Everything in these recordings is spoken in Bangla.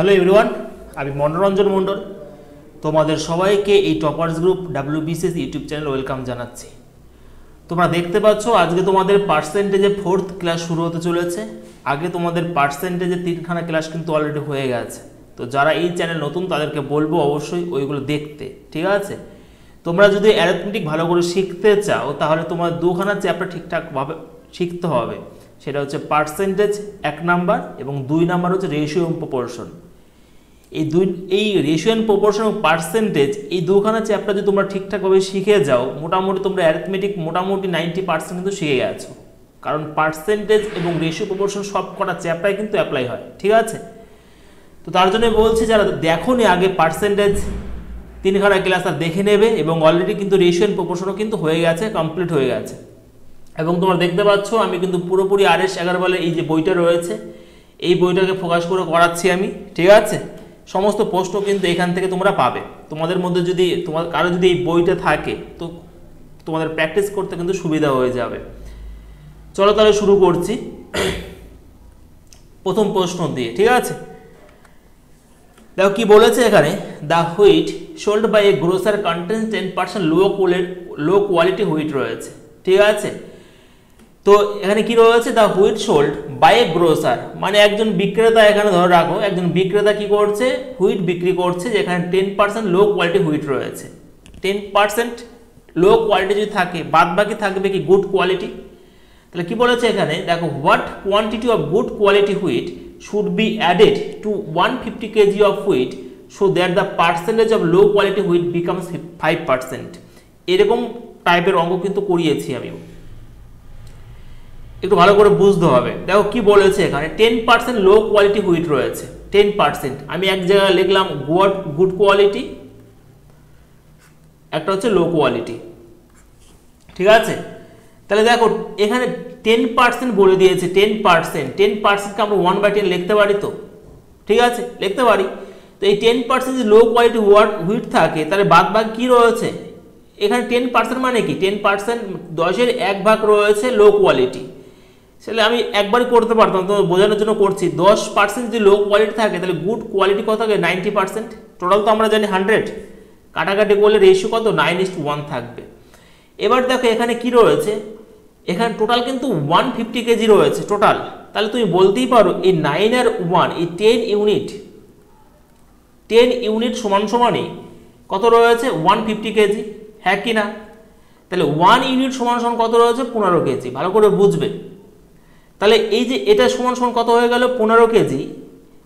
হ্যালো এভরিওয়ান, আমি মনোরঞ্জন মণ্ডল। তোমাদের সবাইকে এই toppers group WBCS YouTube channel welcome জানাচ্ছি। তোমরা দেখতে পাচ্ছ আজকে তোমাদের পার্সেন্টেজে 4th ক্লাস শুরু হতে চলেছে। আগে তোমাদের পার্সেন্টেজে 3খানা ক্লাস কিন্তু অলরেডি হয়ে গেছে। তো যারা এই চ্যানেল নতুন তাদেরকে বলবো অবশ্যই ওইগুলো দেখতে, ঠিক আছে? তোমরা যদি অ্যারিথমেটিক ভালো করে শিখতে চাও তাহলে তোমার 2খানা চ্যাপ্টার ঠিকঠাকভাবে শিখতে হবে। সেটা হচ্ছে পার্সেন্টেজ 1 নাম্বার এবং 2 নাম্বার হচ্ছে রেশিও এবং প্রপোর্শন। এই রেশিও এন্ড প্রপোর্শন এবং পার্সেন্টেজ এই 2খানা চ্যাপ্টার যদি তোমরা ঠিকঠাকভাবে শিখে যাও, মোটামুটি তোমরা অ্যারিথমেটিক মোটামুটি 90% কিন্তু শিখে গেছো। কারণ পার্সেন্টেজ এবং রেশিও প্রপোর্শন সব কটা চ্যাপ্টারে কিন্তু অ্যাপ্লাই হয়, ঠিক আছে? তো তার জন্য বলছি যারা দেখোনি আগে পার্সেন্টেজ 3খানা ক্লাস আর দেখে নেবে, এবং অলরেডি কিন্তু রেশিও এন্ড প্রপোর্শনও কিন্তু হয়ে গেছে, কমপ্লিট হয়ে গেছে। এবং তোমরা দেখতে পাচ্ছ আমি কিন্তু পুরোপুরি RS আগারওয়ালের এই যে বইটা রয়েছে এই বইটাকে ফোকাস করে করাচ্ছি আমি, ঠিক আছে? সমস্ত প্রশ্ন কিন্তু এখান থেকে তোমরা পাবে। তোমাদের মধ্যে যদি কারো যদি এই বইটা থাকে তো তোমাদের প্র্যাকটিস করতে কিন্তু সুবিধা হয়ে যাবে। চলো তাহলে শুরু করছি প্রথম প্রশ্ন দিয়ে, ঠিক আছে? দেখো কি বলেছে এখানে, the wheat sold by a grocer contains 10% low quality wheat রয়েছে, ঠিক আছে? তো এখানে কি রয়েছে, the wheat sold by a grocer, মানে একজন বিক্রেতা, এখানে ধরে রাখো একজন বিক্রেতা কি করছে, হুইট বিক্রি করছে যেখানে 10% লো কোয়ালিটি হুইট রয়েছে। 10% লো কোয়ালিটি যদি থাকে, বাদ বাকি থাকবে কি গুড কোয়ালিটি। তাহলে কি বলেছে এখানে, দেখো what quantity of good quality wheat should be added to 150 kg of wheat so that the percentage of low quality wheat becomes 5%। এরকম টাইপের অঙ্ক কিন্তু করিয়েছি আমি, একটু ভালো করে বুঝতে হবে। দেখো কি বলেছে এখানে, 10% লো কোয়ালিটি হুইট রয়েছে। 10% আমি এক জায়গায় লিখলাম গুড কোয়ালিটি, একটা হচ্ছে লো কোয়ালিটি, ঠিক আছে? তাহলে দেখো এখানে 10% বলে দিয়েছে। 10%কে আমরা 1/10 লিখতে পারি তো, ঠিক আছে? লিখতে পারি। তো এই 10% যদি লো কোয়ালিটি হুইট থাকে তাহলে বাদ বাকি কি রয়েছে এখানে? 10% মানে কি, 10% 10-এর 1 ভাগ রয়েছে লো কোয়ালিটি। তাহলে আমি একবারই করতে পারতাম, তো বোঝানোর জন্য করছি। 10% যদি লো কোয়ালিটি থাকে তাহলে গুড কোয়ালিটি কত থাকে, 90%। টোটাল তো আমরা জানি 100, কাটাকাটি করলে রেশিও কত, 9:1 থাকবে। এবার দেখো এখানে কি রয়েছে, এখানে টোটাল কিন্তু 150 কেজি রয়েছে টোটাল। তাহলে তুমি বলতেই পারো এই 9 আর 1 এই 10 ইউনিট সমান সমানই কত রয়েছে, 150 কেজি, হ্যাঁ কি না? তাহলে 1 ইউনিট সমান সমান কত রয়েছে, 15 কেজি। ভালো করে বুঝবে। তাহলে এই যে এটা সমান সমান কত হয়ে গেল, 15 কেজি,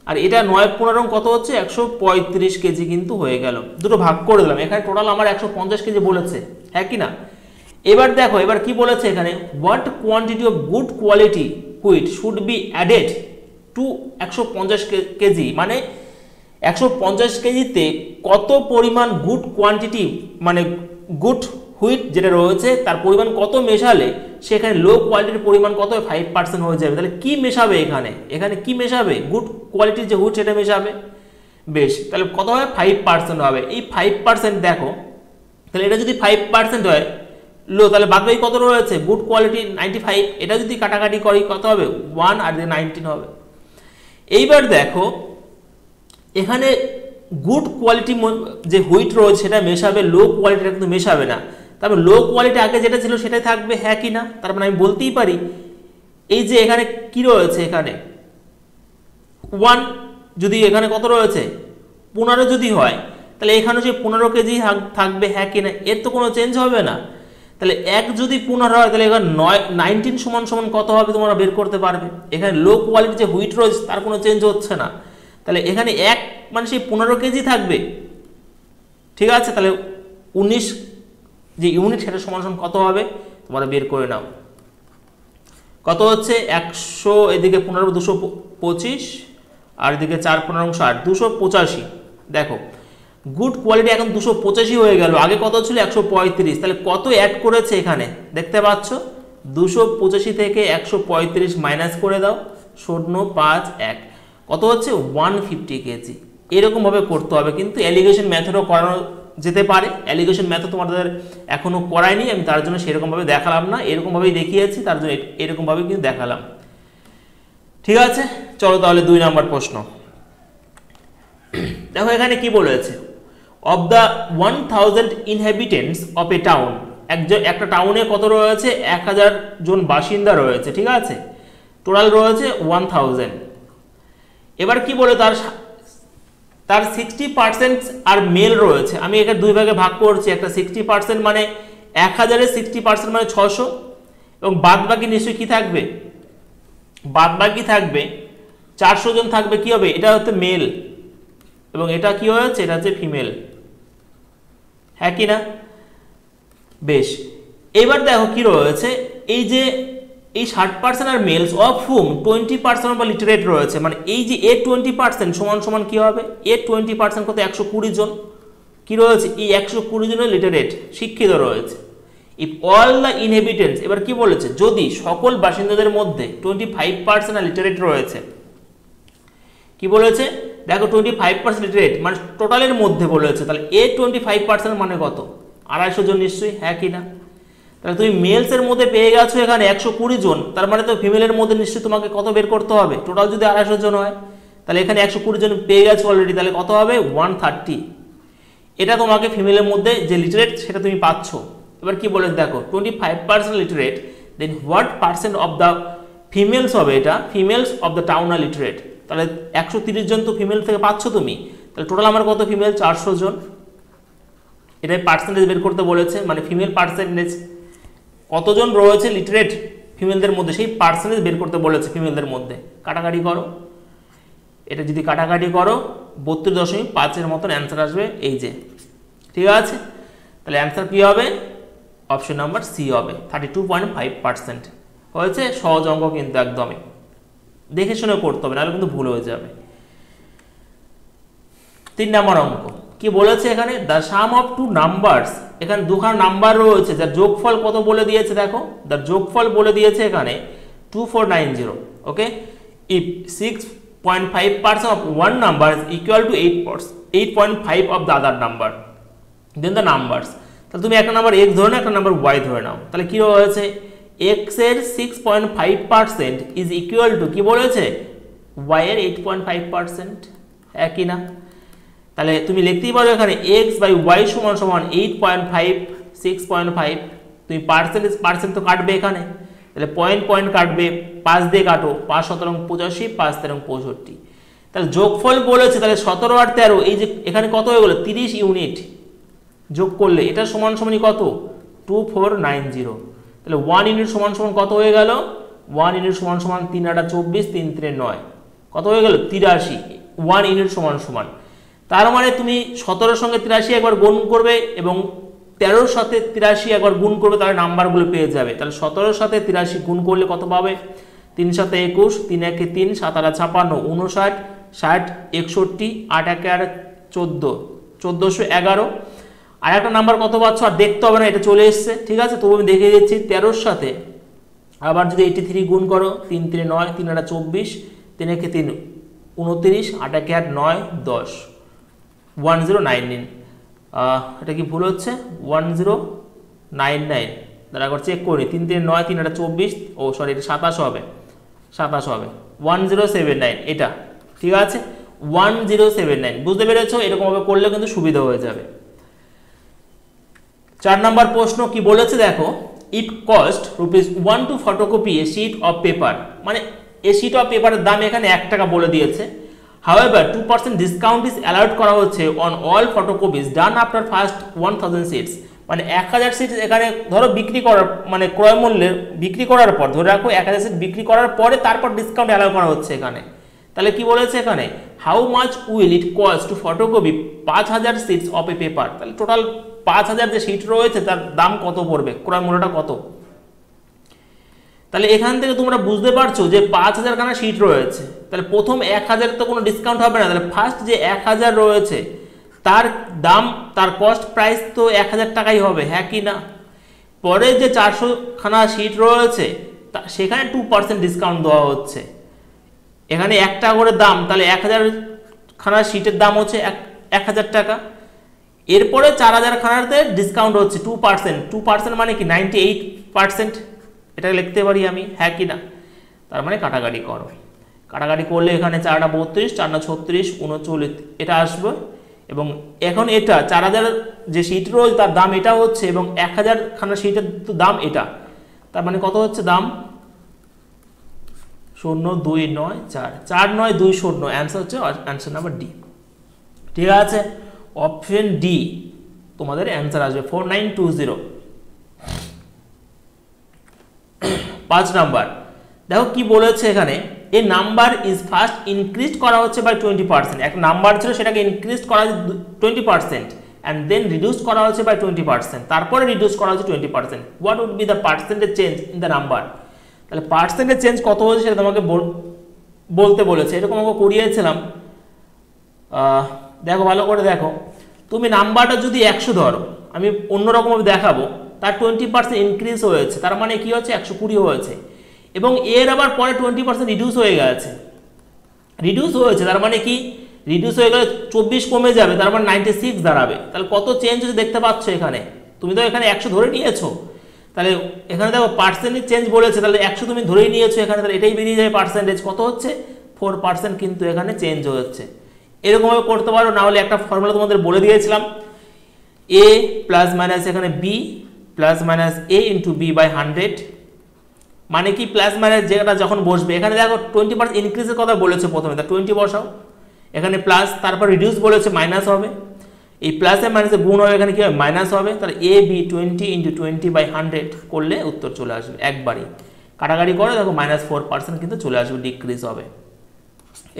আর এটা 9-15 কত হচ্ছে, 135 কেজি কিন্তু হয়ে গেল। দুটো ভাগ করে দিলাম, এখানে টোটাল আমার 150 কেজি বলেছে, হ্যাঁ কি না? এবার দেখো এবার কি বলেছে এখানে, what quantity of good quality wheat should be added to 150 KG, মানে 150 কেজিতে কত পরিমাণ গুড কোয়ান্টিটি মানে গুড হুইট যেটা রয়েছে তার পরিমাণ কত মেশালে সেখানে লো কোয়ালিটির পরিমাণ কত, 5% হয়ে যাবে। তাহলে কি মেশাবে এখানে কি মেশাবে, গুড কোয়ালিটির যে হুইট সেটা মেশাবে। বেশ, তাহলে কত হবে, 5% হবে। এই 5% দেখো, তাহলে এটা যদি 5% হয় লো, তাহলে বাদ বাকি কত রয়েছে, গুড কোয়ালিটি 95। এটা যদি কাটাকাটি করি কত হবে, 1 আর 19 হবে। এইবার দেখো এখানে গুড কোয়ালিটি যে হুইট রয়েছে সেটা মেশাবে, লো কোয়ালিটিটা কিন্তু মেশাবে না। তারপর লো কোয়ালিটি আগে যেটা ছিল সেটাই থাকবে, হ্যাঁ কি না? তার মানে আমি বলতেই পারি এই যে এখানে কি রয়েছে, এখানে 1 যদি এখানে কত রয়েছে, 15 যদি হয় তাহলে এখানে সেই 15 কেজি থাকবে, হ্যাঁ কি না? এর তো কোনো চেঞ্জ হবে না। তাহলে 1 যদি 15 হয় তাহলে এখানে 19 সমান সমান কত হবে তোমরা বের করতে পারবে। এখানে লো কোয়ালিটি যে হুইট রয়েছে তার কোনো চেঞ্জ হচ্ছে না। তাহলে এখানে 1 মানে সেই 15 কেজি থাকবে, ঠিক আছে? তাহলে 19 যে ইউনিট সেটা সমান সমান কত হবে তোমরা বের করে নাও। কত হচ্ছে 100, এদিকে 15 225, আর এদিকে 4-15 60, 285। দেখো গুড কোয়ালিটি এখন 285 হয়ে গেল, আগে কত ছিল 135। তাহলে কত অ্যাড করেছে এখানে দেখতে পাচ্ছ, 285 থেকে 135 মাইনাস করে দাও, 0.51 কত হচ্ছে, 150 কেজি। এরকমভাবে করতে হবে, কিন্তু অ্যালিগেশন মেথডও করানো যেতে পারে। অ্যালিগেশন মেথড তোমাদের এখনো করায়নি, আমি তার জন্য সেরকমভাবে দেখালাম না, এরকমভাবেই দেখিয়েছি, তার জন্য এরকমভাবে কিন্তু দেখালাম, ঠিক আছে? চলো তাহলে 2 নম্বর প্রশ্ন। দেখো এখানে কি বলেছে, of the 1000 inhabitants of a town, একটা টাউনে কত রয়েছে, 1000 জন বাসিন্দা রয়েছে, ঠিক আছে, টোটাল রয়েছে 1000। এবার কি বলে তার 60% আর মেল রয়েছে। আমি এখানে দুই ভাগে ভাগ করছি, একটা 60% মানে 1000-এর 60% মানে 600, এবং বাদ বাকি নিশ্চয়ই কি থাকবে, বাদ বাকি থাকবে 400 জন থাকবে, কি হবে, এটা হচ্ছে মেল এবং এটা কি হয়েছে, এটা হচ্ছে ফিমেল, হ্যাঁ কি না? বেশ, এবার দেখো কি রয়েছে, এই যে এই 60% আর মেলস অফ হুম 20% বা লিটারেট রয়েছে, মানে এই যে এ 20% সমান সমান কি হবে, এ 20% কত, 120 জন কি রয়েছে, এই 120 জনের লিটারেট শিক্ষিত রয়েছে। ইফ অল দ্য ইনহেবিটেন্টস, এবার কি বলেছে, যদি সকল বাসিন্দাদের মধ্যে 25% আর লিটারেট রয়েছে, কি বলেছে দেখো 25% লিটারেট মানে টোটালের মধ্যে বলেছে, তাহলে এ 25% মানে কত, 250 জন নিশ্চয়ই, হ্যাঁ কি না? তাহলে তুমি মেলসের মধ্যে পেয়ে গেছো এখানে 120 জন, তার মানে তো ফিমেলের মধ্যে নিশ্চয়ই তোমাকে কত বের করতে হবে, টোটাল যদি 250 জন হয়, তাহলে এখানে 120 জন পেয়ে গেছো অলরেডি, তাহলে কত হবে 130। এটা তোমাকে ফিমেলের মধ্যে যে লিটারেট সেটা তুমি পাচ্ছ। এবার কি বলেছে দেখো 25% literate, then what percent of the females হবে, এটা females of the town are literate, তাহলে 130 জন তো ফিমেল থেকে পাচ্ছ তুমি, তাহলে টোটাল আমার কত ফিমেল 400 জন। এটাই পার্সেন্টেজ বের করতে বলেছে, মানে ফিমেল পার্সেন্টেজ কতজন রয়েছে লিটারেট ফিমেলদের মধ্যে, সেই পার্সেন্টেজ বের করতে বলেছে ফিমেলদের মধ্যে। কাটাকাটি করো, এটা যদি কাটাকাটি করো 32.5-এর মতন অ্যান্সার আসবে, এই যে, ঠিক আছে। তাহলে অ্যান্সার কি হবে, অপশন নাম্বার সি হবে, 32.5% হয়েছে। সহজ অঙ্ক কিন্তু একদমই, দেখে শুনে করতে হবে, নাহলে কিন্তু ভুল হয়ে যাবে। 3 নম্বর অঙ্ক কি বলেছে এখানে, the sum of two numbers, এখানে দুখানা নাম্বার রয়েছে যার যোগফল কত বলে দিয়েছে, দেখো তার যোগফল বলে দিয়েছে এখানে 2490, okay. If 6.5% of one number is equal to 8.5 of the other number, then the numbers, তাহলে তুমি একটা নাম্বার x ধরে নাও, একটা নাম্বার y ধরে নাও, তাহলে কি রয়েছে, x এর 6.5% ইজ ইকুয়াল টু কি বলেছে, y এর 8.5%, একই না? তাহলে তুমি লিখতেই পারো এখানে x বাই y সমান সমান 8.5 6.5, তুমি পার্সেন্ট তো কাটবে এখানে, তাহলে পয়েন্ট কাটবে, 5 দিয়ে কাটো, 5 17 85, 5 13 65, তাহলে যোগফল বলেছে, তাহলে 17 আর 13 এই যে এখানে কত হয়ে গেল 30 ইউনিট যোগ করলে এটা সমান সমানই কত 2490, তাহলে 1 ইউনিট সমান সমান কত হয়ে গেল, 1 ইউনিট সমান সমান 3 8 24 3 3 9, কত হয়ে গেল 83, 1 ইউনিট সমান সমান। তার মানে তুমি 17-এর সঙ্গে 83 একবার গুণ করবে এবং 13-এর সাথে 83 একবার গুণ করবে, তাহলে নাম্বারগুলো পেয়ে যাবে। তাহলে 17-এর সাথে 83 গুণ করলে কত পাবে, 3 7 21, 3 1 3, 7 8 56, 59, 60 61, 8 1 14, 1411। আর একটা নাম্বার কত পাচ্ছ আর দেখতে হবে না, এটা চলে এসছে, ঠিক আছে। তবু আমি দেখিয়ে দিচ্ছি, 13-এর সাথে আবার যদি 83 গুণ করো, 3 3 9, 3 8 24, 3 1 3 29, 8 1 8 9 10, 1099, এটা কি ভুল হচ্ছে, 1099, দাঁড়া একবার চেক করি, 3 3 9, 3 8 24, ও সরি এটা 27 হবে, 1079, এটা ঠিক আছে 1079, বুঝতে পেরেছো? এরকমভাবে করলে কিন্তু সুবিধা হয়ে যাবে। 4 নম্বর প্রশ্ন কি বলেছে দেখো, it cost ₹1 to photocopy a sheet of paper, মানে এ শিট অফ পেপারের দাম এখানে 1 টাকা বলে দিয়েছে। However, 2% ডিসকাউন্ট ইজ অ্যালাউড করা হচ্ছে on all photocopies done after first 1000 sheets, মানে 1000 সিট এখানে ধরো বিক্রি করার মানে ক্রয় মূল্যের বিক্রি করার পর, ধরে রাখো 1000 সিট বিক্রি করার পরে তারপর ডিসকাউন্ট অ্যালাউ করা হচ্ছে এখানে। তাহলে কি বলেছে এখানে, how much will it cost to photocopy 5000 sheets of a paper, তাহলে টোটাল 5000 যে সিট রয়েছে তার দাম কত পড়বে, ক্রয় মূল্যটা কত। তাহলে এখান থেকে তোমরা বুঝতে পারছো যে 5000 খানা সিট রয়েছে, তাহলে প্রথম 1000 তো কোনো ডিসকাউন্ট হবে না, তাহলে ফার্স্ট যে 1000 রয়েছে তার দাম, তার কস্ট প্রাইস তো 1000 টাকাই হবে, হ্যাঁ কি না। পরে যে 400 খানা সিট রয়েছে সেখানে 2% ডিসকাউন্ট দেওয়া হচ্ছে, এখানে 1 টাকা করে দাম, তাহলে 1000 খানা সিটের দাম হচ্ছে 1000 টাকা। এরপরে 4000 খানাতে ডিসকাউন্ট হচ্ছে 2% মানে কি 98%, এটা লিখতে পারি আমি, হ্যাঁ কি না। তার মানে কাটাকাটি করো, কাটাকাটি করলে এখানে 4টা 32, 4 না 36, 39 এটা আসবে। এবং এখন এটা 4000 যে সিট রয়েছে তার দাম এটা হচ্ছে, এবং 1000 খানা সিটের দাম এটা, তার মানে কত হচ্ছে দাম 02994 4920। অ্যান্সার হচ্ছে অ্যান্সার নাম্বার ডি। ঠিক আছে, অপশন ডি তোমাদের অ্যান্সার আসবে 4920। 5 নাম্বার দেখো কি বলেছে এখানে, এ নাম্বার ইজ ফার্স্ট ইনক্রিজ করা হচ্ছে বাই 20%। একটা নাম্বার ছিল সেটাকে ইনক্রিজ করা হচ্ছে 20% অ্যান্ড দেন রিডিউস করা হচ্ছে বাই 20%, তারপরে রিডিউস করা হচ্ছে 20%। What would be the percentage change in the number? তাহলে পার্সেন্টেজ চেঞ্জ কত হয়েছে সেটা তোমাকে বলতে বলেছে। এরকম আমাকে করিয়েছিলাম, দেখো ভালো করে দেখো। তুমি নাম্বারটা যদি 100 ধরো, আমি অন্যরকমভাবে দেখাবো, তার 20% ইনক্রিজ হয়েছে, তার মানে কি হচ্ছে 120 হয়েছে। এবং এর আবার পরে 20% রিডিউস হয়ে গেছে, রিডিউস হয়েছে তার মানে কি, রিডিউস হয়ে গেলে 24 কমে যাবে, তার মানে 96 দাঁড়াবে। তাহলে কত চেঞ্জ হচ্ছে দেখতে পাচ্ছ এখানে, তুমি তো এখানে 100 ধরে নিয়েছো, তাহলে এখানে দেখো পার্সেন্টেজ চেঞ্জ বলেছে, তাহলে 100 তুমি ধরেই নিয়েছো এখানে, তাহলে এটাই বেরিয়ে যাবে পার্সেন্টেজ কত হচ্ছে 4% কিন্তু এখানে চেঞ্জ হচ্ছে। এরকমভাবে করতে পারো, না হলে একটা ফর্মুলা তোমাদের বলে দিয়েছিলাম, এ প্লাস মাইনাস এখানে B plus minus A into B by 100। মানে কি প্লাস মাইনাস যেটা যখন বসবে, এখানে দেখো 20% ইনক্রিজের কথা বলেছে প্রথমে, তা 20 বসাও, এখানে প্লাস, তারপর রিডিউস বলেছে মাইনাস হবে, এই প্লাসে মাইনাসে গুণ হবে, এখানে কি হবে মাইনাস হবে। তাহলে এ বি 20 ইন্টু 20 বাই 100 করলে উত্তর চলে আসবে একবারই। কাটাকাটি করে দেখো -4% কিন্তু চলে আসবে, ডিক্রিজ হবে।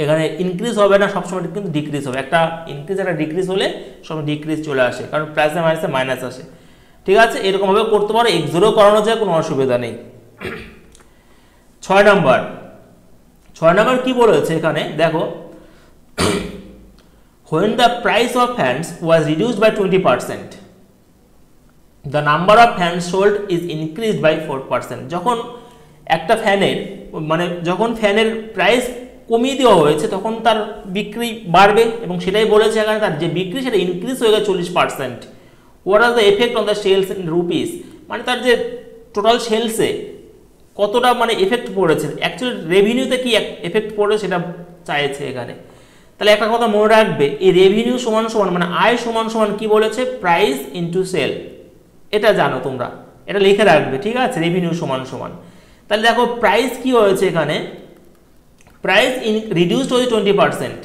এখানে ইনক্রিজ হবে না, সবসময় কিন্তু ডিক্রিজ হবে। একটা ইনক্রিজ একটা ডিক্রিজ হলে সবসময় ডিক্রিজ চলে আসে, কারণ প্লাসে মাইনাসে মাইনাস আসে। ঠিক আছে, এরকমভাবে করতে পারো, এক্সোরও করানো যায়, কোনো অসুবিধা নেই। 6 নাম্বার কি বলেছে এখানে দেখো, when the price of fans was reduced by 20%, the number of fans sold is increased by 4%। যখন একটা ফ্যানের মানে যখন ফ্যানের প্রাইস কমিয়ে দেওয়া হয়েছে তখন তার বিক্রি বাড়বে, এবং সেটাই বলেছে এখানে, তার যে বিক্রি সেটা ইনক্রিজ হয়ে গেছে 40%। What are the effect on the sales in rupees, মানে তার যে টোটাল সেলসে কতটা মানে এফেক্ট পড়েছে, অ্যাকচুয়ালি রেভিনিউতে কি এফেক্ট পড়ে সেটা চাইছে এখানে। তাহলে একটা কথা মনে রাখবে, এই রেভিনিউ সমান সমান মানে আয় সমান সমান কি বলেছে, প্রাইস ইনটু সেল। এটা জানো তোমরা, এটা লিখে রাখবে, ঠিক আছে, রেভিনিউ সমান সমান। তাহলে দেখো প্রাইস কি হয়েছে এখানে, প্রাইস রিডিউসড হয়েছে 20%,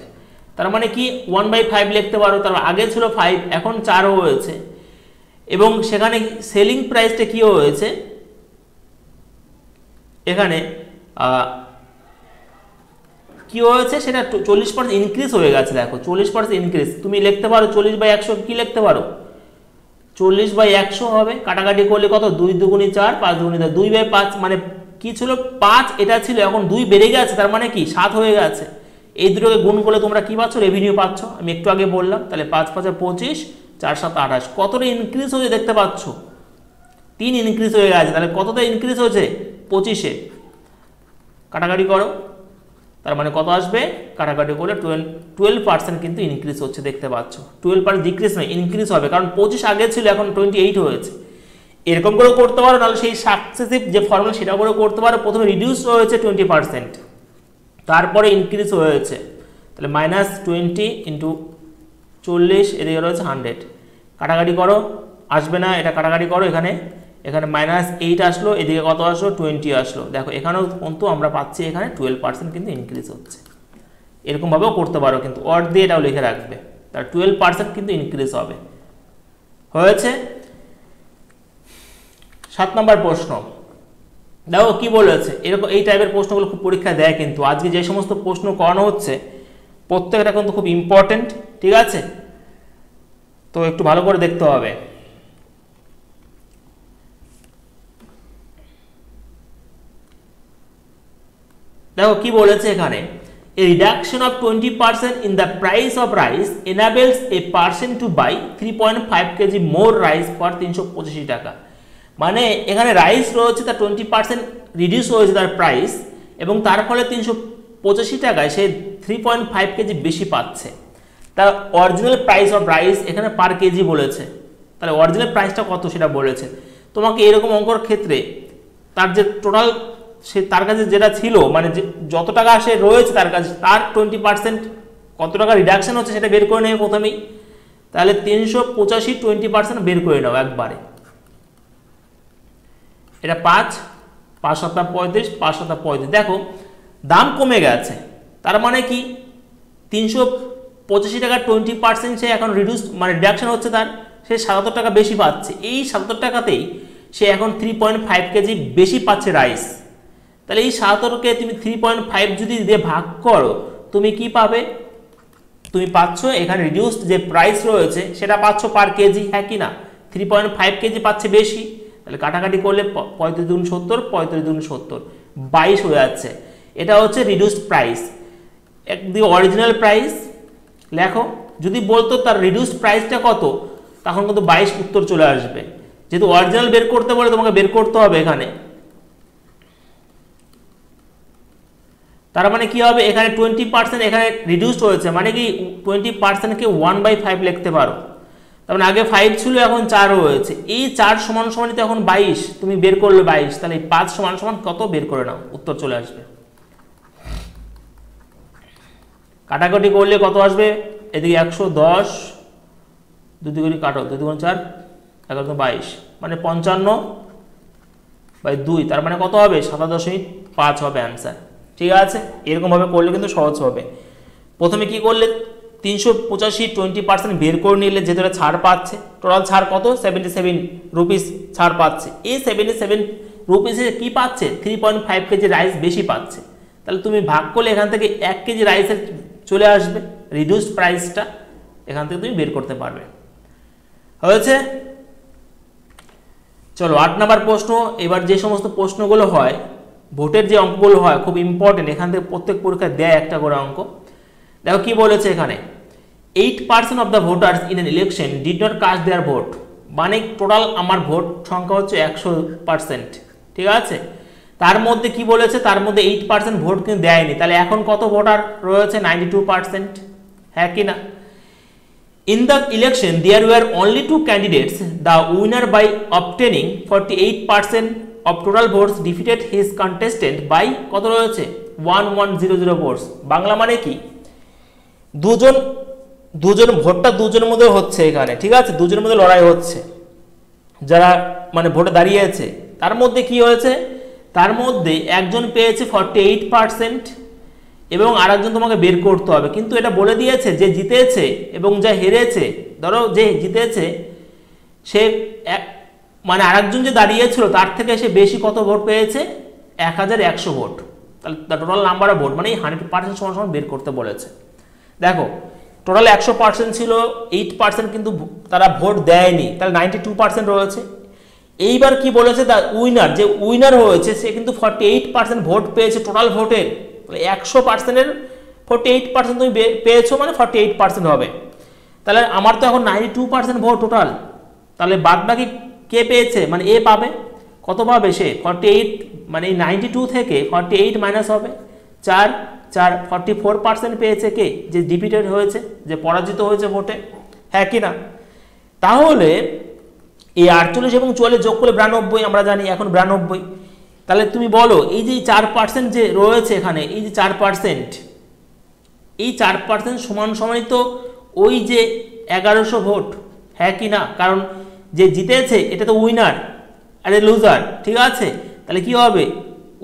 তার মানে কি 1/5 লিখতে পারো, তার আগে ছিল 5 এখন 4 হয়েছে। এবং সেখানে সেলিং প্রাইসটা কি হয়েছে, এখানে কি হয়েছে সেটা 40% ইনক্রিজ হয়ে গেছে। দেখো 40% ইনক্রিজ, তুমি লিখতে পারো 40/100 কি লিখতে পারো 40/100 হবে। কাটাকাটি করলে কত, 2 দুগুণি 4 5 দুগুণি 10, 2/5 মানে কি ছিল 5 এটা ছিল, এখন 2 বেড়ে গেছে, তার মানে কি 7 হয়ে গেছে। এই দুটোকে গুণ করলে তোমরা কি পাচ্ছ, রেভিনিউ পাচ্ছ, আমি একটু আগে বললাম। তাহলে 5 5 25 4 7 28, কতটা ইনক্রিজ হয়েছে দেখতে পাচ্ছ, 3 ইনক্রিজ হয়ে গেছে। তাহলে কতটা ইনক্রিজ হয়েছে 25-এ, কাটাকাটি করো, তার মানে কত আসবে, কাটাকাটি করলে 12% কিন্তু ইনক্রিজ হচ্ছে দেখতে পাচ্ছ। 12% ডিক্রিজ নয়, ইনক্রিজ হবে, কারণ 25 আগে ছিল এখন 28 হয়েছে। এরকম করে করতে পারো, নাহলে সেই সাকসেসিভ যে ফর্মুলা সেটা করে করতে পারো। প্রথমে রিডিউস হয়েছে 20%, তারপরে ইনক্রিজ হয়েছে, তাহলে -20 ইন্টু 40 এদিকে রয়েছে 100, কাটাকাটি করো, আসবে না, এটা কাটাকাটি করো, এখানে -8 আসলো, এদিকে কত আসলো 20 আসলো। দেখো এখানেও কিন্তু আমরা পাচ্ছি এখানে 12% কিন্তু ইনক্রিজ হচ্ছে। এরকমভাবেও করতে পারো, কিন্তু অর দিয়ে এটাও লিখে রাখবে, তার 12% কিন্তু ইনক্রিজ হবে। হয়েছে। 7 নম্বর প্রশ্ন দেখো কি বলেছে, এরকম এই টাইপের প্রশ্নগুলো খুব পরীক্ষা দেয়, কিন্তু আজকে যে সমস্ত প্রশ্ন করানো হচ্ছে প্রত্যেকটা কিন্তু খুব ইম্পর্টেন্ট, ঠিক আছে, তো একটু ভালো করে দেখতে হবে। দেখো কি বলেছে এখানে, a reduction of 20% in the price of rice enables a person to buy 3.5 kg more rice for 385 টাকা। মানে এখানে রাইস রয়েছে তার 20% রিডিউস হয়েছে তার প্রাইস, এবং তার ফলে 385 টাকায় সে 3.5 কেজি বেশি পাচ্ছে। তার অরিজিনাল প্রাইস অফ রাইস এখানে পার কেজি বলেছে, তাহলে অরিজিনাল প্রাইসটা কত সেটা বলেছে। তোমাকে এরকম অঙ্কর ক্ষেত্রে তার যে টোটাল সে তার কাছে যেটা ছিল মানে যত টাকা সে রয়েছে তার কাছে তার 20% কত টাকা রিডাকশন হচ্ছে সেটা বের করে নেবে প্রথমেই। তাহলে 385 20% বের করে নাও একবারে। এটা 5 5 7 35 5 7 35, দেখো দাম কমে গেছে, তার মানে কি 385 টাকা 20% সে এখন রিডিউস মানে রিডাকশন হচ্ছে, তার সে 77 টাকা বেশি পাচ্ছে। এই 77 টাকাতেই সে এখন 3.5 কেজি বেশি পাচ্ছে রাইস। তাহলে এই 77কে তুমি 3.5 যদি দিয়ে ভাগ করো তুমি কি পাবে? তুমি পাচ্ছ এখানে রিডিউসড যে প্রাইস রয়েছে সেটা পাচ্ছ পার কেজি, হ্যাঁ কি না? 3.5 কেজি পাচ্ছে বেশি। তাহলে কাটাকাটি করলে 35 দুগুণ 70, 35 দুগুণ 70, 22 হয়ে যাচ্ছে। এটা হচ্ছে রিডিউসড প্রাইস। একদিকে অরিজিনাল প্রাইস লেখো, যদি বলতো তার রিডিউসড প্রাইসটা কত তখন কিন্তু 22 উত্তর চলে আসবে। যেহেতু অরিজিনাল বের করতে বলে তোমাকে বের করতে হবে এখানে, তার মানে কি হবে এখানে 20% এখানে রিডিউসড হয়েছে, মানে কি 20%কে 1/5 লিখতে পারো। তার মানে আগে 5 ছিল এখন 4 হয়েছে। এই 4 সমান সমানই তো এখন 22, তুমি বের করলে 22, তাহলে 5 সমান সমান কত বের করে নাও, উত্তর চলে আসবে। কাটাকাটি করলে কত আসবে? এদিকে 110, 2 দিয়ে কাটো, 2 দুগুণ 4, 11 22, মানে 55/2, তার মানে কত হবে? 7.5 হবে অ্যান্সার। ঠিক আছে, এরকমভাবে করলে কিন্তু সহজ হবে। প্রথমে কি করলে 385 20% বের করে নিলে, যেহেতু এটা ছাড় পাচ্ছে, টোটাল ছাড় কত? 77 রুপিস ছাড় পাচ্ছে। এই 77 রুপিসে কি পাচ্ছে? 3.5 কেজি রাইস বেশি পাচ্ছে। তাহলে তুমি ভাগ করলে এখান থেকে 1 কেজি রাইসের চলে আসবে রিডিউসড প্রাইসটা, এখান থেকে তুমি বের করতে পারবে। হয়েছে? চলো 8 নাম্বার প্রশ্ন। এবার যে সমস্ত প্রশ্নগুলো হয় ভোটের যে অঙ্কগুলো হয় খুব ইম্পর্টেন্ট, এখান থেকে প্রত্যেক পরীক্ষায় দেয় একটা করে অঙ্ক। দেখো কি বলেছে এখানে, 8% of the voters in an election did not cast their vote. মানে টোটাল আমার ভোট সংখ্যা হচ্ছে 100%, ঠিক আছে? তার মধ্যে কি বলেছে, তার মধ্যে 8% ভোট কিন্তু দেয়নি। তাহলে এখন কত ভোটার রয়েছে? 92%, হ্যাঁ কি না? In the election, there were only 2 candidates. The winner, by obtaining 48% of total votes, defeated his contestant by কত রয়েছে? 1100 votes। বাংলা মানে কি, দুজন ভোটটা দুজনের মধ্যে হচ্ছে এখানে, ঠিক আছে? দুজনের মধ্যে লড়াই হচ্ছে, যারা মানে ভোটে দাঁড়িয়েছে তার মধ্যে কি হয়েছে? তার মধ্যে একজন পেয়েছে 48% এবং আরেকজন তোমাকে বের করতে হবে। কিন্তু এটা বলে দিয়েছে যে জিতেছে এবং যা হেরেছে, ধরো যে জিতেছে সে মানে আরেকজন যে দাঁড়িয়েছিল তার থেকে সে বেশি কত ভোট পেয়েছে? 1100 ভোট। তাহলে টোটাল নাম্বার অফ ভোট মানে 100% সমান সমান বের করতে বলেছে। দেখো টোটাল 100% ছিল, 8% কিন্তু তারা ভোট দেয়নি, তাহলে 92% রয়েছে। এইবার কি বলেছে, দা উইনার, যে উইনার হয়েছে সে কিন্তু 48% ভোট পেয়েছে টোটাল ভোটের। 100%-এর 48% তুমি পেয়েছো মানে 48% হবে। তাহলে আমার তো এখন 92% ভোট টোটাল, তাহলে বাদ বাকি কে পেয়েছে? মানে এ পাবে। কত পাবে সে? 48, মানে এই 92 থেকে 48 মাইনাস হবে 4, 44% পেয়েছে কে? যে ডিফিটেড হয়েছে, যে পরাজিত হয়েছে ভোটে, হ্যাঁ কি না? তাহলে এই 48 এবং 44 যোগ করলে 92, আমরা জানি এখন 92। তাহলে তুমি বলো এই যে 4% যে রয়েছে এখানে, এই যে 4%, এই 4% সমান সমানই তো ওই যে 1100 ভোট, হ্যাঁ কি না? কারণ যে জিতেছে এটা তো উইনার আর এ লুজার, ঠিক আছে? তাহলে কি হবে?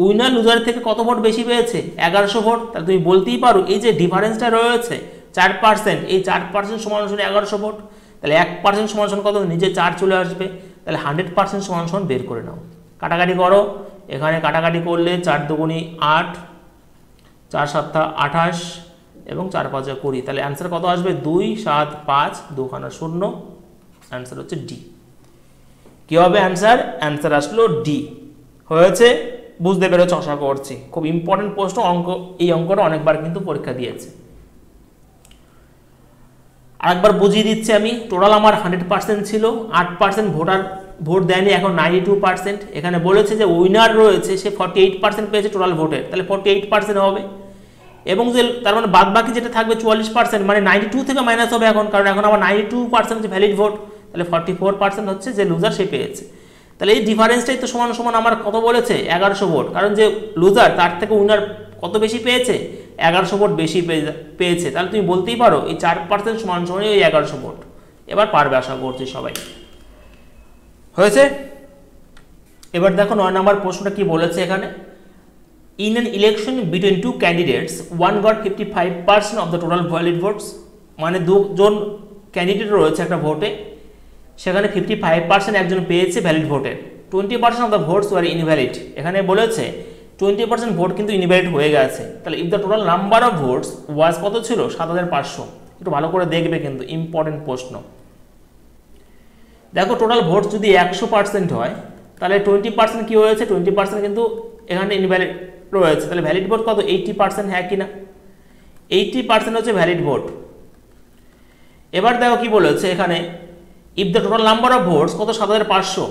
উইনার লুজার থেকে কত ভোট বেশি পেয়েছে? 1100 ভোট। তাহলে তুমি বলতেই পারো এই যে ডিফারেন্সটা রয়েছে 4%, এই 4% সমান সমান 1100 ভোট। তাহলে 1% সমান সমান কত? নিচে 4 চলে আসবে। তাহলে 100% সমান সমান বের করে নাও। কাটাকাটি করো, এখানে কাটাকাটি করলে 4 দুগুণী 8, 4 7 28 এবং 4 5 20। তাহলে অ্যান্সার কত আসবে? 2 7 5 2 0। অ্যান্সার হচ্ছে ডি। কি হবে অ্যান্সার? অ্যান্সার আসলো ডি। হয়েছে? বুঝতে পেরেছ আশা করছি। খুব ইম্পর্টেন্ট প্রশ্ন, অঙ্ক, এই অঙ্কটা অনেকবার কিন্তু পরীক্ষা দিয়েছে। আরেকবার বুঝিয়ে দিচ্ছি আমি। টোটাল আমার 100% ছিল, 8% ভোটার ভোট দেয়নি, এখন 92%। এখানে বলেছে যে উইনার রয়েছে সে 48% পেয়েছে টোটাল ভোটের, তাহলে 48% হবে। এবং যে তার মানে বাদ বাকি যেটা থাকবে 44%, মানে 92 থেকে মাইনাস হবে এখন, কারণ এখন আমার 92% হচ্ছে ভ্যালিড ভোট, তাহলে 44% হচ্ছে যে লুজার সে পেয়েছে। তাহলে এই ডিফারেন্সটাই তো সমান সমান আমার কত বলেছে 1100 ভোট, কারণ যে লুজার তার থেকে উইনার কত বেশি পেয়েছে 1100 ভোট বেশি পেয়েছে। তাহলে তুমি বলতেই পারো এই 4% সমান সমান ওই 1100 ভোট। এবার পারবে আশা করছি সবাই। হয়েছে? এবার দেখো 9 নম্বর প্রশ্নটা কি বলেছে এখানে, in an election between two candidates one got 55% of the total valid votes, মানে দুজন ক্যান্ডিডেট রয়েছে একটা ভোটে, সেখানে 55% একজন পেয়েছে ভ্যালিড ভোটের, 20% of the votes were invalid. এখানে বলেছে 20% ভোট কিন্তু ইনভ্যালিড হয়ে গেছে। তাহলে if the total number of votes was কত ছিল 7500। একটু ভালো করে দেখবে কিন্তু ইম্পর্টেন্ট প্রশ্ন। দেখো টোটাল ভোট যদি 100% হয় তাহলে 20% কি হয়েছে, 20% কিন্তু এখানে ইনভ্যালিড রয়েছে। তাহলে ভ্যালিড ভোট কত 80%, হ্যাঁ কি না? 80% হচ্ছে ভ্যালিড ভোট। এবার দেখো কি বলেছে এখানে, if the total number of votes কত 7500,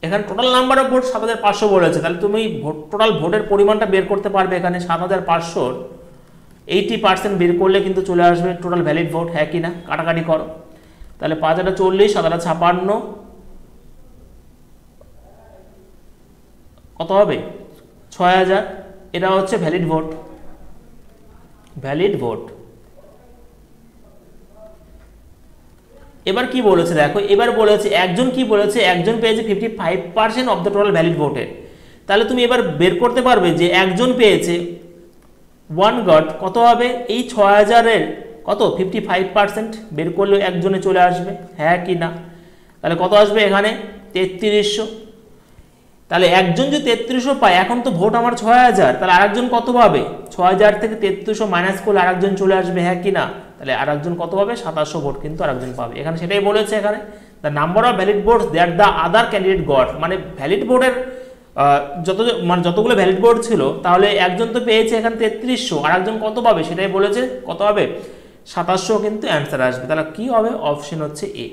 এখানে টোটাল নাম্বার অফ ভোট 7500 বলেছে। তাহলে তুমি টোটাল ভোটের পরিমাণটা বের করতে পারবে। এখানে 7500 80% বের করলে কিন্তু চলে আসবে টোটাল ভ্যালিড ভোট, হ্যাঁ কি না? কাটাকাটি করো। তাহলে 5040 756 কত হবে 6000, এটা হচ্ছে ভ্যালিড ভোট। Valid vote. এবার কি বলেছে দেখো, এবার বলেছে একজন কি বলেছে, একজন পেয়েছে 55% অফ দ্য টোটাল ভ্যালিড ভোটের। তাহলে তুমি এবার বের করতে পারবে যে একজন পেয়েছে ওয়ান গট কত হবে এই 6000-এর কত 55% বের করলে একজনে চলে আসবে, হ্যাঁ কি না? তাহলে কত আসবে এখানে 3300। তাহলে একজন যদি 3300 পায়, এখন তো ভোট আমার 6000, তাহলে আরেকজন কত পাবে 6000 থেকে 3300 মাইনাস করলে আরেকজন চলে আসবে, হ্যাঁ কি না? তাহলে আরেকজন কত পাবে 2700 ভোট কিন্তু আরেকজন পাবে। এখানে সেটাই বলেছে এখানে the number of valid votes that the other candidate goat, মানে ভ্যালিড ভোটের যতগুলো ভ্যালিড ভোট ছিল তাহলে একজন তো পেয়েছে এখানে 3300, আরেকজন কত পাবে সেটাই বলেছে, কত হবে 2700 কিন্তু অ্যান্সার আসবে। তাহলে কি হবে, অপশন হচ্ছে এ।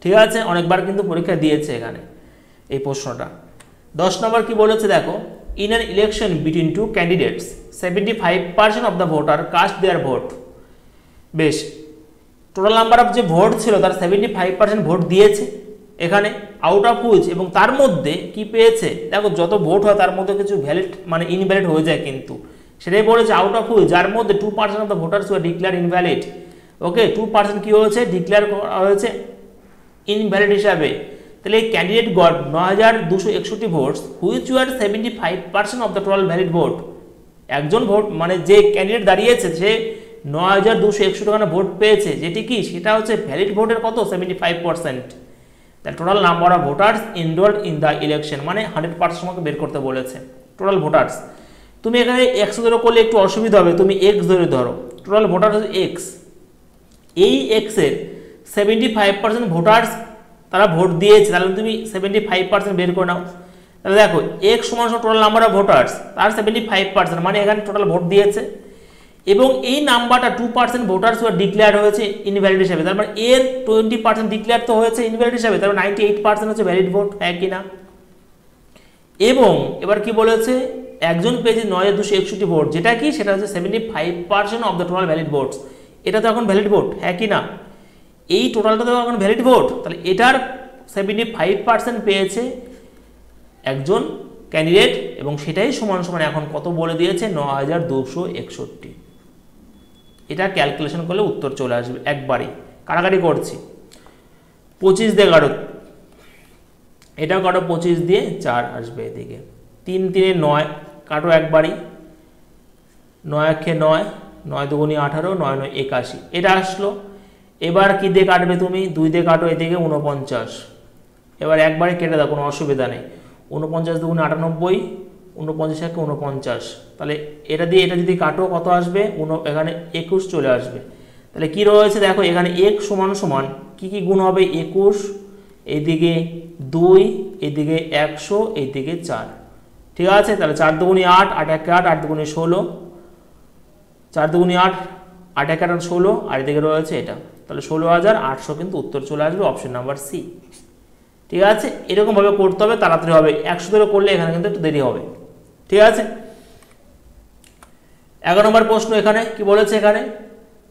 ঠিক আছে, অনেকবার কিন্তু পরীক্ষা দিয়েছে এখানে এই প্রশ্নটা। 10 নম্বর কি বলেছে দেখো, in an election between two candidates 75% of the voter cast their vote. বেশ, টোটাল নাম্বার অফ যে ভোট ছিল তার 75% ভোট দিয়েছে এখানে, আউট অফ হুইচ, এবং তার মধ্যে কি পেয়েছে দেখো, যত ভোট হয় তার মধ্যে কিছু ভ্যালিড মানে ইনভ্যালিড হয়ে যায় কিন্তু, সেটাই বলেছে আউট অফ হুইচ, যার মধ্যে 2% of the voters were declare invalid. Okay, 2% কি হয়েছে ডিক্লেয়ার করা হয়েছে ইনভ্যালিড হিসাবে। তাহলে এই candidate got 9261 votes which were 75% of the total valid vote. একজন ভোট মানে যে ক্যান্ডিডেট দাঁড়িয়েছে সে 9261 ভোট পেয়েছে, যেটি কি সেটা হচ্ছে ভ্যালিড ভোটের কত 75%। তাহলে total number of voters enrolled in the election, মানে 100% আমাকে বের করতে বলেছে টোটাল ভোটার্স। তুমি এখানে এক্স ধরে করলে একটু অসুবিধা হবে, তুমি এক্স ধরে ধরো, টোটাল ভোটার হচ্ছে এক্স। এই এক্সের 75% ভোটার্স তারা ভোট দিয়েছে, তাহলে তুমি 75% বের করে নাও। তাহলে দেখো এক্স সমান টোটাল নাম্বার অফ ভোটার্স তার 75%, মানে এখানে টোটাল ভোট দিয়েছে, এবং এই নাম্বারটা 2% ভোটার্স ডিক্লেয়ার হয়েছে ইনভ্যালিড হিসাবে, তার মানে এর 20% ডিক্লেয়ার তো হয়েছে ইনভ্যালিড হিসাবে, তার 98% হচ্ছে ভ্যালিড ভোট, হ্যাঁ কি না? এবং এবার কি বলেছে, একজন পেয়েছে 9261 ভোট, যেটা কি সেটা হচ্ছে 75% of the total valid votes. এটা তো এখন ভ্যালিড ভোট, হ্যাঁ কি না? এই টোটালটা তো এখন ভ্যালিড ভোট, তাহলে এটার 75% পেয়েছে একজন ক্যান্ডিডেট, এবং সেটাই সমান সমান এখন কত বলে দিয়েছে 9261। এটা ক্যালকুলেশন করলে উত্তর চলে আসবে একবারই, কাটাকাটি করছি। 25 দিয়ে কাটো, এটাও কাটো 25 দিয়ে, 4 আসবে এদিকে, 3 3 9 কাটো একবারই, 9 কে 9, 9 দুগুণে 18, 9 9 81, এটা আসলো। এবার কি দিয়ে কাটবে তুমি, 2 দিয়ে কাটো এদিকে 49, এবার একবারে কেটে দাও, কোনো অসুবিধা নেই। 49 দুগুণে 98, 49 একে 49, তাহলে এটা দিয়ে এটা যদি কাটো কত আসবে, এখানে 21 চলে আসবে। তাহলে কি রয়েছে দেখো, এখানে এক সমান সমান কি কি গুণ হবে, 21, এইদিকে 2, এইদিকে 100, এইদিকে 4, ঠিক আছে? তাহলে 4 দুগুণে 8, 8 একে 8, 8 দুগুণে 16, 4 দুগুণে 8, 8 একে 8 16, আর এদিকে রয়েছে এটা, তাহলে 16800 কিন্তু উত্তর চলে আসবে, অপশন নাম্বার সি। ঠিক আছে, এরকম ভাবে করতে হবে, তাড়াতাড়ি হবে, 100 ধরে করলে এখানে কিন্তু একটু দেরি হবে। ঠিক আছে, 11 নম্বর প্রশ্ন এখানে কি বলেছে, এখানে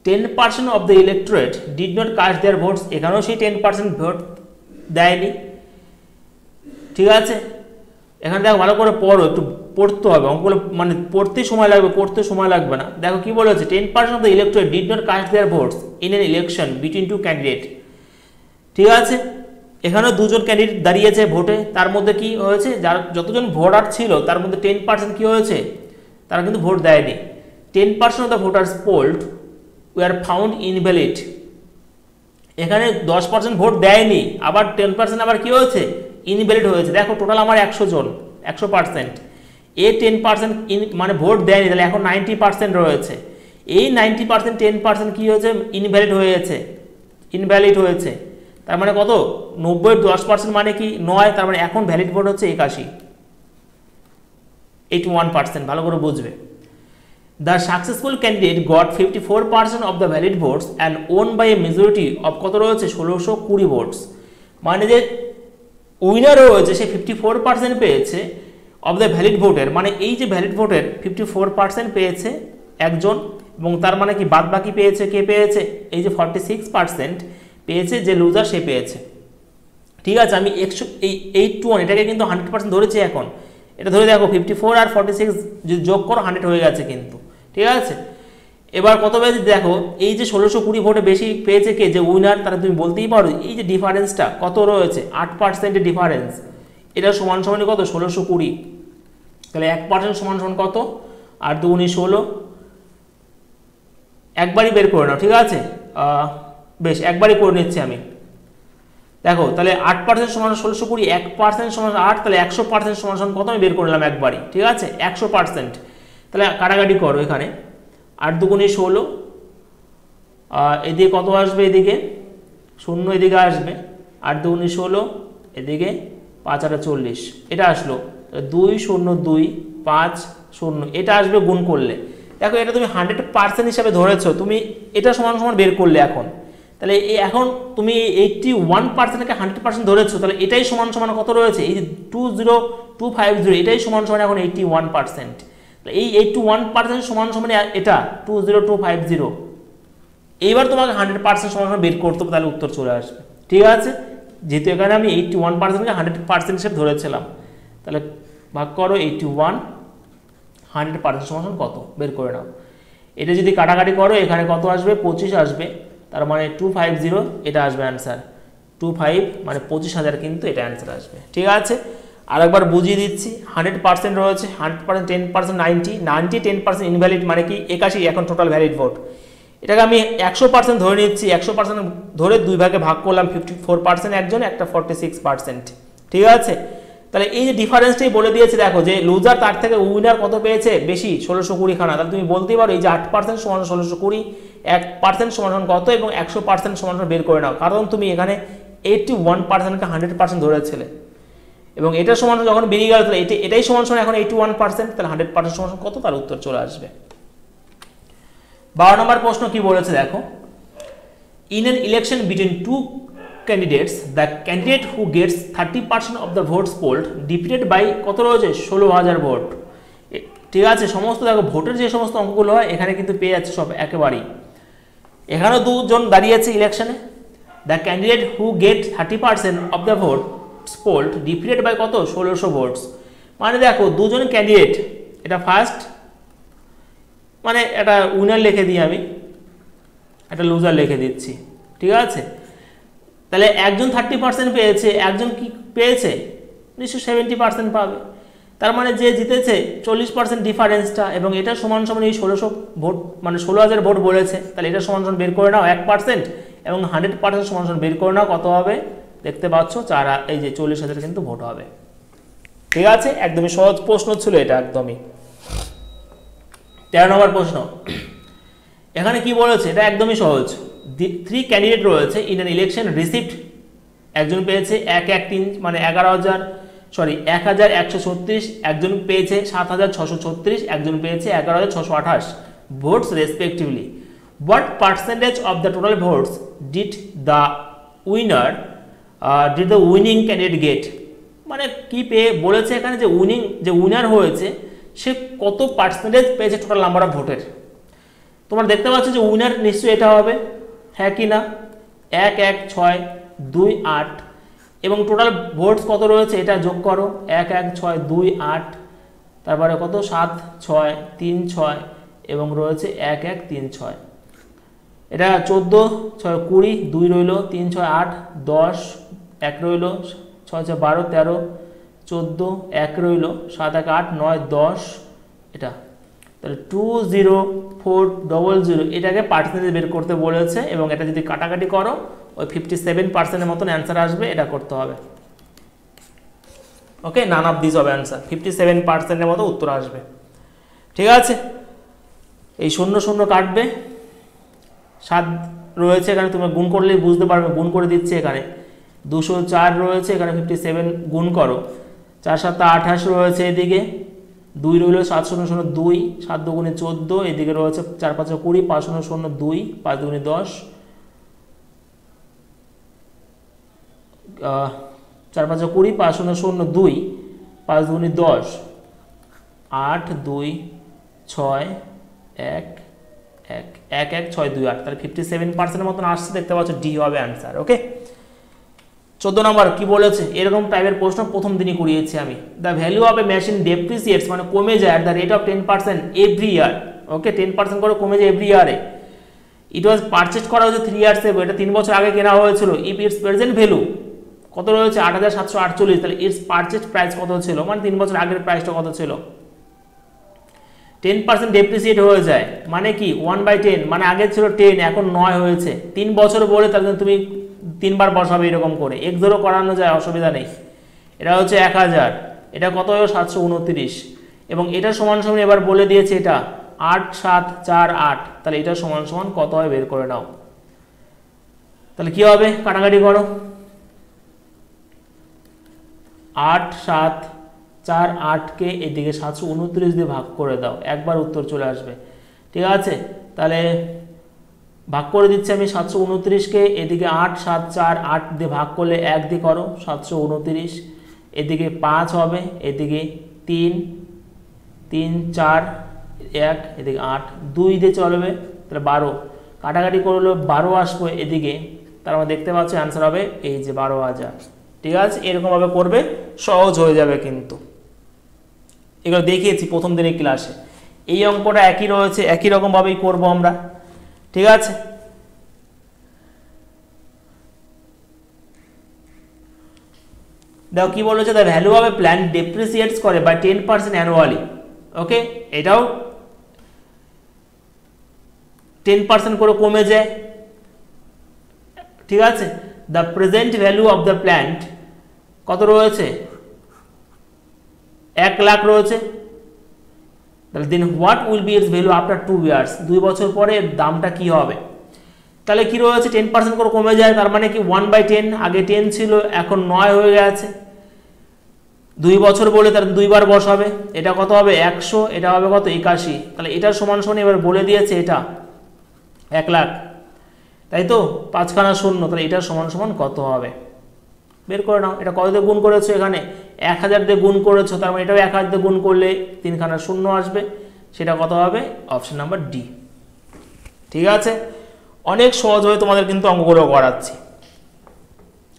10% of the electorate did not cast their votes, এখানেও সেই 10% ভোট দেয়নি। ঠিক আছে, এখানে দেখো ভালো করে পড়ো, একটু পড়তে হবে, অঙ্কগুলো মানে পড়তে সময় লাগবে, করতে সময় লাগবে না। দেখো কি বলেছে, 10% of the electorate did not cast their votes in an election between two candidate. ঠিক আছে, এখানেও দুজন ক্যান্ডিডেট দাঁড়িয়েছে ভোটে, তার মধ্যে কি হয়েছে, যার যতজন ভোটার ছিল তার মধ্যে 10% কি হয়েছে, তারা কিন্তু ভোট দেয়নি। 10% of the voters pooled were found invalid. এখানে 10% ভোট দেয়নি, আবার 10% আবার কি হয়েছে, ইনভ্যালিড হয়েছে। দেখো টোটাল আমার 100 জন, 100%, এ 10% মানে ভোট দেয়নি, তাহলে এখন 90% রয়েছে। এই 90% 10% কি হয়েছে, ইনভ্যালিড হয়েছে, ইনভ্যালিড হয়েছে। তার মানে কত, 90 10% মানে কি 9, তার মানে এখন ভ্যালিড ভোট হচ্ছে 81%। ভালো করে বুঝবে। The successful candidate got 54% of the valid votes and won by a majority of কত রয়েছে, 1620 ভোটস। মানে যে উইনার রয়েছে সে 54% পেয়েছে অফ দ্য ভ্যালিড ভোটের, মানে এই যে ভ্যালিড ভোটের 54% পেয়েছে একজন, এবং তার মানে কি বাদ বাকি পেয়েছে কে পেয়েছে, এই যে 46% পেয়েছে যে লুজার সে পেয়েছে। ঠিক আছে, আমি 81 এটাকে কিন্তু 100% ধরেছি এখন, এটা ধরে দেখো 54 আর 46 যদি যোগ করো 100 হয়ে গেছে কিন্তু। ঠিক আছে, এবার কত পেয়েছে দেখো, এই যে 1620 ভোটে বেশি পেয়েছে কে, যে উইনার, তারা তুমি বলতেই পারো এই যে ডিফারেন্সটা কত রয়েছে, 8% ডিফারেন্স, এটা সমান সমানই কত, 1620। তাহলে 1% সমান সমান কত, 8 2 19 16, একবারই বের করে নাও। ঠিক আছে, বেশ একবারই করে নিচ্ছি আমি। দেখো তাহলে 8% সমান 1620, 1% সমান 8, তাহলে 100% সমান সমান কত আমি বের করলাম একবারই। ঠিক আছে, 100%। তাহলে কাটাকাটি করো, এখানে 8 2 19 16, এদিকে কত আসবে, এদিকে 0 এদিকে আসবে, 8 2 19 16, এদিকে 5 8 40, এটা আসলো 2 0 2 5 0, এটা আসবে গুণ করলে। দেখো এটা তুমি 100% হিসাবে ধরেছো, তুমি এটা সমান সমান বের করলে এখন, তাহলে এখন তুমি 81%কে 100% ধরেছো, তাহলে এটাই সমান সমান কত রয়েছে, এই যে 20250, এটাই সমান সমান এখন 81%। এই 81% সমান সমান এটা 20250। এইবার তোমাকে 100% সমান সমান বের করতে হবে, তাহলে উত্তর চলে আসবে। ঠিক আছে, যেহেতু এখানে আমি 81%কে 100% হিসেবে ধরেছিলাম, তাহলে ভাগ করো 81 100% সমান সমান কত বের করে নাও। এটা যদি কাটাকাটি করো এখানে কত আসবে, 25 আসবে, তার মানে 250, এটা আসবে অ্যান্সার 25, মানে 25,000 কিন্তু এটা অ্যান্সার আসবে। ঠিক আছে, আরেকবার বুঝিয়ে দিচ্ছি, 100% রয়েছে, 100% 10% 90 10% ইনভ্যালিড, মানে কি 81 এখন টোটাল ভ্যালিড ভোট। এটাকে আমি 100% ধরে নিচ্ছি, 100% ধরে দুই ভাগে ভাগ করলাম, 54% একজন, একটা 46%। ঠিক আছে, তাহলে এই যে ডিফারেন্সটাই বলে দিয়েছে, দেখো যে লুজার তার থেকে উইনার কত পেয়েছে বেশি, 1620 খানা। তাহলে তুমি বলতেই পারো এই যে 8% সমান 1620, 1% সমান কত, এবং 100% সমান বের করে নাও, কারণ তুমি এখানে 81%কে 100% ধরেছিলে, এবং এটা সমান যখন বেরিয়ে গেল, তাহলে এটাই সমান সমান এখন 81%, তাহলে 100% সমান কত, তার উত্তর চলে আসবে। 12 নম্বর প্রশ্ন কি বলেছে দেখো, in an election between two candidates, the candidate who gets 30% of the votes polled defeated by কত রয়েছে, 16,000 ভোট। ঠিক আছে, সমস্ত দেখো ভোটের যে সমস্ত অঙ্কগুলো হয় এখানে কিন্তু পেয়ে যাচ্ছে সব একেবারেই। এখানেও দুজন দাঁড়িয়েছে ইলেকশনে, the candidate who get 30% of the votes polled defeated by কত, 1600 ভোটস। মানে দেখো দুজন ক্যান্ডিডেট, এটা ফার্স্ট, মানে এটা উইনার লিখে দিই আমি, একটা লুজার লিখে দিচ্ছি। ঠিক আছে, তাহলে একজন 30% পেয়েছে, একজন কি পেয়েছে, নিশ্চয়ই 70% পাবে। তার মানে যে জিতেছে 40% ডিফারেন্সটা, এবং এটা সমান সমান এই 1600 ভোট, মানে 16,000 ভোট বলেছে, তাহলে এটা সমান সমান বের করে নাও 1%, এবং 100% সমান সমান বের করে নাও কত হবে, দেখতে পাচ্ছ এই যে 40,000 কিন্তু ভোট হবে। ঠিক আছে, একদমই সহজ প্রশ্ন ছিল এটা, একদমই। 13 নম্বর প্রশ্ন, এখানে কি বলেছে, এটা একদমই সহজ। 3 ক্যান্ডিডেট রয়েছে ইন অ্যান ইলেকশন রিসিভড, একজন পেয়েছে 113 মানে 1136, একজন পেয়েছে 7636, একজন পেয়েছে 11628 votes respectively. What percentage of the total votes did the winning candidate get, মানে কি পেয়ে বলেছে এখানে যে উইনার হয়েছে সে কত পার্সেন্টেজ পেয়েছে টোটাল নাম্বার অফ ভোটের। তোমরা দেখতে পাচ্ছ যে উইনার নিশ্চয়ই এটা হবে, হ্যাঁ কি না, 1 1 6 2 8, এবং টোটাল ভোটস কত রয়েছে এটা যোগ করো, 1 1 6 2 8, তারপরে কত 7 6 3 6 এবং রয়েছে 1 1 3 6, এটা 14 6 20, 2 রইল, 3 6 8 10, 1 রইল, 6 6 12 13 14, 1 রইল, 7 1 8 9 10, এটা তাহলে 20400 এটাকে পার্সেন্টেজ বের করতে বলেছে এবং এটা যদি কাটাকাটি করো ওই 57% মতন অ্যান্সার আসবে, এটা করতে হবে। ওকে, নান অফ দিস হবে অ্যান্সার, 57% মতো উত্তর আসবে। ঠিক আছে, এই 0 0 কাটবে, 7 রয়েছে এখানে, তুমি গুণ করলেই বুঝতে পারবে, গুণ করে দিচ্ছে এখানে 204 রয়েছে, এখানে 57 গুণ করো, 4 7 28 রয়েছে, এদিকে 2 রইল, 7 0 0 2, 7 2 গুণে 14, এদিকে রয়েছে 4 5 20, 5 0 0 2, 5 2 গুণে 10, 4 5 20, 5 0 0 2, 5 2 গুণে 10, 8 2 6 1 1 1 1 6 2 8, তাহলে 57% মতন আসছে, দেখতে পাচ্ছ ডি হবে অ্যান্সার। ওকে, 14 নম্বর কি বলেছে, এরকম টাইপের প্রশ্ন প্রথম দিনই করিয়েছি আমি। The value of a machine depreciates, মানে কমে যায় at the rate of 10% every year. Okay, 10% করে কমে যায় এভরি ইয়ারে। ইট ওয়াজ পারচেজ করা হয়েছে 3 ইয়ার্স এগো, এটা 3 বছর আগে কেনা হয়েছিল। ইফ ইটস প্রেজেন্ট ভ্যালু কত রয়েছে 8748, তাহলে ইটস পারচেজ প্রাইস কত ছিল, মানে 3 বছর আগের প্রাইসটা কত ছিল। 10% ডেপ্রিসিয়েট হয়ে যায় মানে কি 1/10, মানে আগে ছিল 10 এখন 9 হয়েছে, 3 বছর বলে তাহলে তুমি 3 বার বসাবে এরকম করে, এক ধরো করানো যায়, অসুবিধা নেই। এটা হচ্ছে 1000, এটা কত হলো 729, এবং এটা সমান সমান এবার বলে দিয়েছে এটা 8748, তাহলে এটা সমান সমান কত হয় বের করে নাও। তাহলে কি হবে, কাটাকাটি করো, 8748 কে এদিকে 729 দিয়ে ভাগ করে দাও, একবার উত্তর চলে আসবে। ঠিক আছে, তাহলে ভাগ করে দিচ্ছি আমি 729 কে, এদিকে 8748 দিয়ে ভাগ করলে 1 দিয়ে করো 729, এদিকে 5 হবে, এদিকে 3 3 4 1, এদিকে 8 2 দিয়ে চলবে, তাহলে 12, কাটাকাটি করলে 12 আসবে এদিকে, তার মানে দেখতে পাচ্ছ অ্যান্সার হবে এই যে 12,000। ঠিক আছে, এরকমভাবে করবে, সহজ হয়ে যাবে কিন্তু। এগুলো দেখিয়েছি প্রথম দিনের ক্লাসে, এই অঙ্কটা একই রয়েছে, একই রকমভাবেই করবো আমরা। ঠিক আছে, দেখো কি বলেছে, the value of a plant depreciates করে বাই 10% অ্যানুয়ালি। ওকে, এটাও 10% করে কমে যায়। ঠিক আছে, the present value of the plant কত রয়েছে 1 লাখ রয়েছে, তাহলে then what will be its value after 2 years, 2 বছর পরে এর দামটা কি হবে। তাহলে কি রয়েছে 10% করে কমে যায়, তার মানে কি 1/10, আগে 10 ছিল এখন 9 হয়ে গেছে, 2 বছর বলে তার 2 বার বসাবে, এটা কত হবে 100, এটা হবে কত 81, তাহলে এটার সমান সমান এবার বলে দিয়েছে এটা 1 লাখ, তাই তো 5 খানা শূন্য, তাহলে এটার সমান সমান কত হবে বের করে নাও। এটা কত দিয়ে গুণ করেছো, এখানে 1000 দিয়ে গুণ করেছো, তার মানে এটাও 1000 দিয়ে গুণ করলে 3 খানা শূন্য আসবে, সেটা কত হবে অপশন নাম্বার ডি। ঠিক আছে, অনেক সহজভাবে তোমাদের কিন্তু অঙ্কগুলো করাচ্ছি।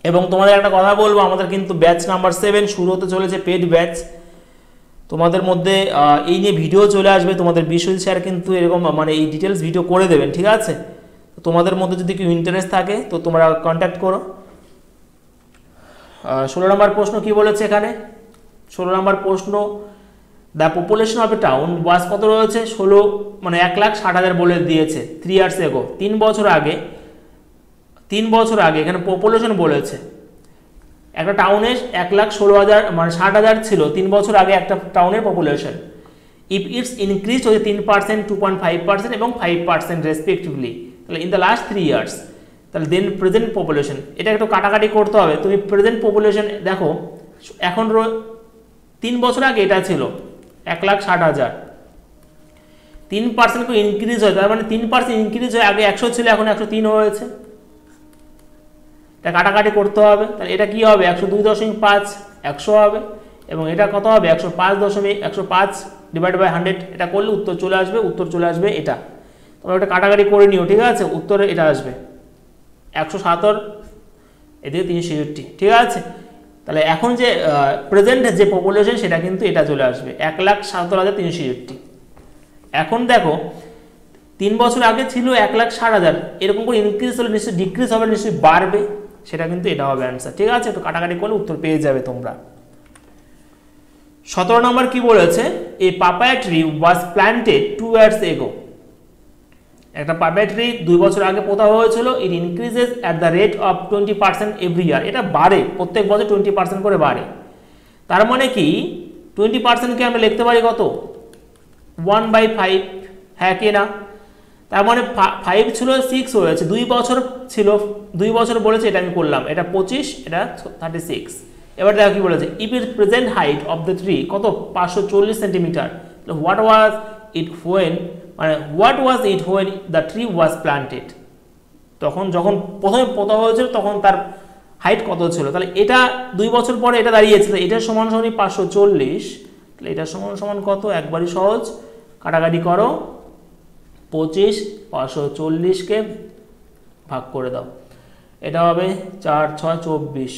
এবং তোমাদের একটা কথা বলবো, আমাদের কিন্তু ব্যাচ নাম্বার 7 শুরু হতে চলেছে, পেড ব্যাচ। তোমাদের মধ্যে এই নিয়ে ভিডিও চলে আসবে, তোমাদের বিশ্বজিৎ স্যার কিন্তু এরকম মানে এই ডিটেলস ভিডিও করে দেবেন। ঠিক আছে, তোমাদের মধ্যে যদি কেউ ইন্টারেস্ট থাকে তো তোমরা কন্ট্যাক্ট করো। 16 নম্বর প্রশ্ন কি বলেছে এখানে, 16 নম্বর প্রশ্ন, the population of a town ওয়াজ কত রয়েছে 16, মানে 1,60,000 বলে দিয়েছে 3 ইয়ার্স এগো, 3 বছর আগে এখানে পপুলেশন বলেছে। একটা টাউনে 1,16,000 মানে 60,000 ছিল 3 বছর আগে একটা টাউনের পপুলেশন। ইফ ইটস ইনক্রিজ হয়েছে 3%, 2.5% এবং 5% রেসপেক্টিভলি, তাহলে ইন দ্য লাস্ট 3 ইয়ার্স, তাহলে দেন প্রেজেন্ট পপুলেশন, এটা একটু কাটাকাটি করতে হবে। তুমি প্রেজেন্ট পপুলেশন দেখো, এখন 3 বছর আগে এটা ছিল 1,60,000, 3% করে ইনক্রিজ হয়, তার মানে 3% ইনক্রিজ হয়, আগে 100 ছিল এখন 103 হয়েছে, এটা কাটাকাটি করতে হবে। তাহলে এটা কি হবে 102.5 100 হবে, এবং এটা কত হবে 105 ডিভাইড বাই 100, এটা করলে উত্তর চলে আসবে এটা। তোমরা এটা কাটাকাটি করে নিও। ঠিক আছে, উত্তরে এটা আসবে 117 এদিকে 363, ঠিক আছে। তাহলে এখন যে প্রেজেন্ট যে পপুলেশন সেটা কিন্তু এটা চলে আসবে 1,77,363। এখন দেখো 3 বছর আগে ছিল 1,60,000, এরকম করে ইনক্রিজ হলে নিশ্চয়ই ডিক্রিজ হবে, নিশ্চয়ই বাড়বে, সেটা কিন্তু এটা হবে অ্যান্সার, ঠিক আছে। একটু কাটাকাটি করলে উত্তর পেয়ে যাবে তোমরা। 17 নম্বর কি বলেছে, a papaya tree was planted 2 years ago। একটা পাপায়া ট্রি 2 বছর আগে পোতা হয়েছিল, it increases at the rate of 20% every year. এটা বাড়ে, প্রত্যেক বছর 20% করে বাড়ে। তার মানে কি 20%কে আমরা লিখতে পারি কত, 1/5, হ্যাঁ কি না? তার মানে 5 ছিল 6 হয়েছে, 2 বছর ছিল, 2 বছর বলেছে, এটা আমি করলাম, এটা 25, এটা 36। এবার দেখো কি বলেছে, if it present height of the tree কত, 540 centimetre, what was it when, মানে what was it when the tree was planted. তখন যখন প্রথমে পোতা হয়েছিল তখন তার হাইট কত ছিল, তাহলে এটা 2 বছর পরে এটা দাঁড়িয়েছে, এটার সমান সমান 540, তাহলে এটার সমান সমান কত, একবারই সহজ, কাটাকাটি করো, 25 540কে ভাগ করে দাও, এটা হবে 4 6 24,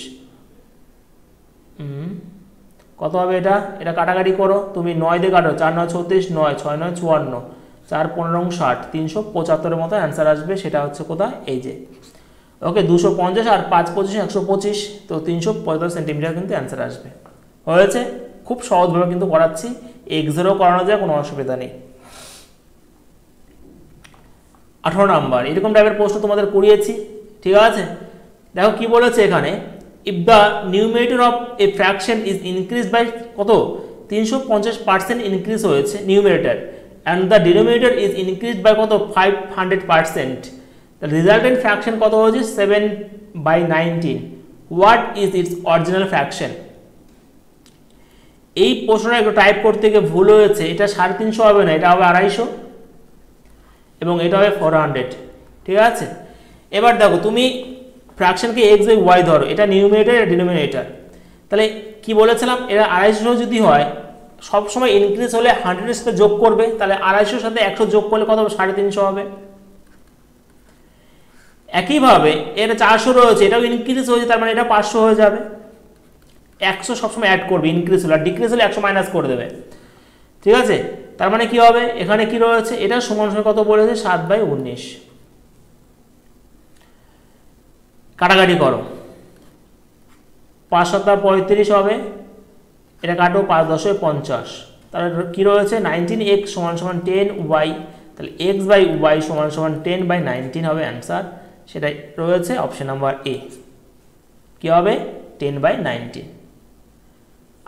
কত হবে এটা, এটা কাটাকাটি করো তুমি, 9 দিয়ে কাটো, 4 9 36, 9 6 9 54, 4 15 60, 375 মতো অ্যান্সার আসবে। সেটা হচ্ছে কোথায়, এই যে, ওকে 250 আর 5 25 125, তো 375 সেন্টিমিটার কিন্তু অ্যান্সার আসবে। হয়েছে, খুব সহজভাবে কিন্তু করাচ্ছি, এক্সেরও করানো যায়, কোনো অসুবিধা নেই। 18 নাম্বার, এরকম টাইপের প্রশ্ন তোমাদের করিয়েছি, ঠিক আছে। দেখো কি বলেছে এখানে, if the numerator of a fraction is increase by কত, 350% ইনক্রিজ হয়েছে numerator, and the denominator is increase by কত, 500%, দ্য রিজাল্টেন্ট ফ্র্যাকশন কত হয়েছে, 7/19, what is its original fraction. এই প্রশ্নটা একটু টাইপ করতে গিয়ে ভুল হয়েছে, এটা 350 হবে না, এটা হবে 250, এবং এটা হবে 400, ঠিক আছে। এবার দেখো তুমি ফ্র্যাকশনকে x বাই y ধরো, এটা নিউমেরেটর, এটা ডিনোমিনেটর, তাহলে কি বলেছিলাম, এরা 250 যদি হয়, সবসময় ইনক্রিজ হলে 100 এর সাথে যোগ করবে, তাহলে 250 সাথে 100 যোগ করলে কত হবে, 350 হবে। একইভাবে এটা 400 রয়েছে, এটাও ইনক্রিজ হয়েছে, তার মানে এটা 500 হয়ে যাবে। 100 সবসময় অ্যাড করবে ইনক্রিজ হলে, আর ডিক্রিজ হলে 100 মাইনাস করে দেবে, ঠিক আছে। তার মানে কি হবে, এখানে কি রয়েছে, এটা সমান সমান কত বলেছে, 7/19, কাটাকাটি করো, 5 7 35 হবে, এটা কাটো, 5 10 50, তাহলে কি রয়েছে, 19x সমান সমান 10y, তাহলে x বাই y সমান সমান 10/19 হবে অ্যান্সার, সেটাই রয়েছে অপশন নাম্বার এ, কি হবে 10/19।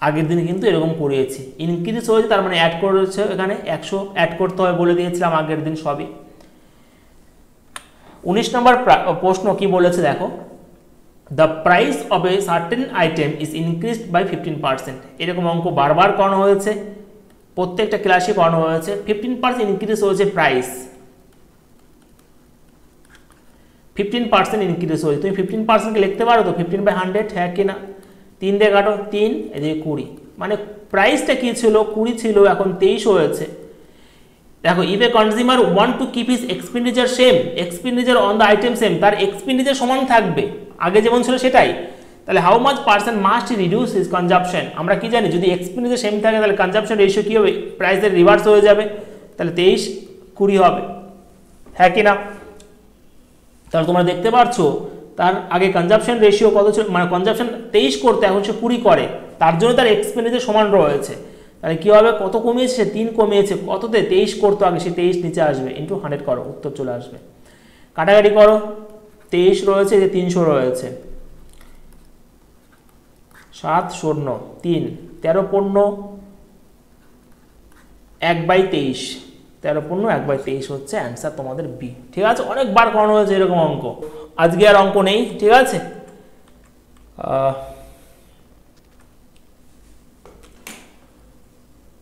আগের দিন কিন্তু এরকম করিয়েছি, ইনক্রিজ হয়েছে, তার মানে অ্যাড করেছে, এখানে 100 অ্যাড করতে হবে বলে দিয়েছিলাম আগের দিন সবই। 19 নম্বর প্রশ্ন কি বলেছে দেখো, the price of a certain item is increased by 15%। এরকম অঙ্ক বারবার করানো হয়েছে, প্রত্যেকটা ক্লাসে করানো হয়েছে, 15% ইনক্রিজ হয়েছে প্রাইস, 15% ইনক্রিজ হয়েছে। তুমি 15%কে লিখতে পারো তো, 15/100, হ্যাঁ কিনা? 3 দিয়ে কাটো, 3 এদিকে 20, মানে প্রাইসটা কি ছিল, 20 ছিল, এখন 23 হয়েছে। দেখো, if A consumer want to keep his expenditure same, expenditure on the item same, তার এক্সপেন্ডিচার সমান থাকবে, আগে যেমন ছিল সেটাই, তাহলে how much percent must reduce his consumption. আমরা কি জানি, যদি এক্সপেন্ডিচার সেম থাকে তাহলে কনজাম্পশন রেশিও কি হবে, প্রাইসের রিভার্স হয়ে যাবে, তাহলে 23/20 হবে, হ্যাঁ কিনা? তাহলে তোমরা দেখতে পাচ্ছো তার আগে কনজাম্পশন রেশিও কত ছিল, মানে কনজাম্পশন 23 করতে, এখন সে 20 করে, তার জন্য তার এক্সপেন্ডিচার সমান রয়েছে। তাহলে কি হবে, কত কমিয়েছে, সে 3 কমিয়েছে, কততে 23 করতো আগে, সে 23 নিচে আসবে, ইন্টু 100 করো, উত্তর চলে আসবে। কাটাকাটি করো, 23 রয়েছে, যে 300 রয়েছে, 7 0 3, 13 15 1/23, 13 15 1/23 হচ্ছে অ্যান্সার তোমাদের বি, ঠিক আছে। অনেকবার করানো হয়েছে এরকম অঙ্ক, আজকে আর অঙ্ক নেই, ঠিক আছে।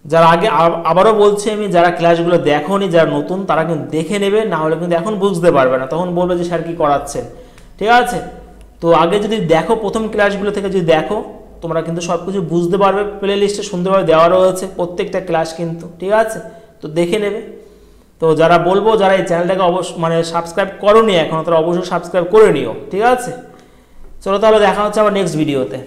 যারা আগে, আবারও বলছি আমি, যারা ক্লাসগুলো দেখোনি, যারা নতুন, তারা কিন্তু দেখে নেবে, না হলে কিন্তু এখন বুঝতে পারবে না, তখন বলবে যে স্যার কি করাচ্ছেন, ঠিক আছে। তো আগে যদি দেখো, প্রথম ক্লাসগুলো থেকে যদি দেখো, তোমরা কিন্তু সব কিছু বুঝতে পারবে, প্লে লিস্টে সুন্দরভাবে দেওয়া রয়েছে প্রত্যেকটা ক্লাস কিন্তু, ঠিক আছে, তো দেখে নেবে। তো যারা বলবো, যারা এই চ্যানেলটাকে মানে সাবস্ক্রাইব করোনি এখনো, তারা অবশ্যই সাবস্ক্রাইব করে নিও, ঠিক আছে। চলো তাহলে দেখা হচ্ছে আবার নেক্সট ভিডিওতে।